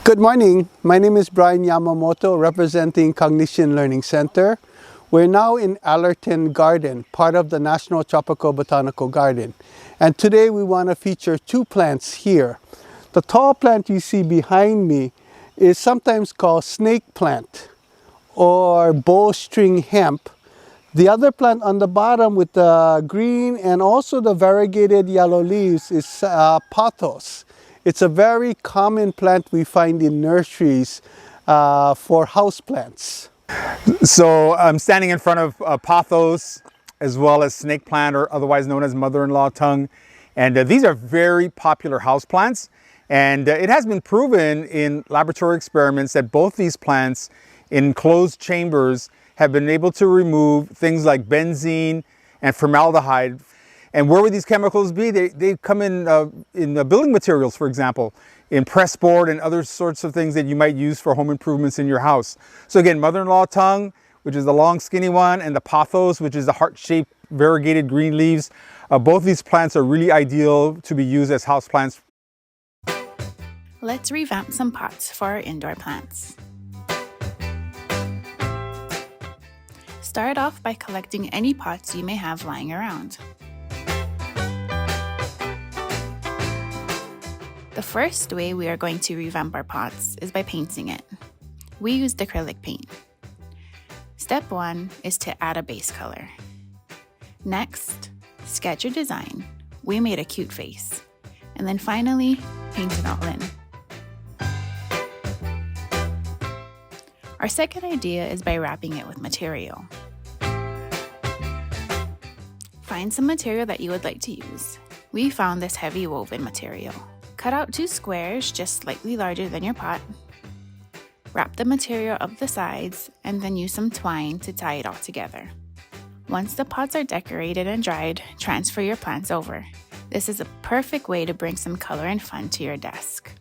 Good morning. My name is Brian Yamamoto, representing Cognition Learning Center. We're now in Allerton Garden, part of the National Tropical Botanical Garden. And today we want to feature two plants here. The tall plant you see behind me is sometimes called snake plant or bowstring hemp. The other plant on the bottom with the green and also the variegated yellow leaves is pothos. It's a very common plant we find in nurseries for houseplants. So I'm standing in front of pothos as well as snake plant, or otherwise known as mother-in-law tongue. And these are very popular houseplants. And it has been proven in laboratory experiments that both these plants in closed chambers have been able to remove things like benzene and formaldehyde. And where would these chemicals be? They come in building materials, for example, in press board and other sorts of things that you might use for home improvements in your house. So again, mother-in-law tongue, which is the long skinny one, and the pothos, which is the heart-shaped variegated green leaves. Both these plants are really ideal to be used as houseplants. Let's revamp some pots for our indoor plants. Start off by collecting any pots you may have lying around. The first way we are going to revamp our pots is by painting it. We used acrylic paint. Step 1 is to add a base color. Next, sketch your design. We made a cute face. And then finally, paint it all in. Our second idea is by wrapping it with material. Find some material that you would like to use. We found this heavy woven material. Cut out 2 squares just slightly larger than your pot. Wrap the material up the sides and then use some twine to tie it all together. Once the pots are decorated and dried, transfer your plants over. This is a perfect way to bring some color and fun to your desk.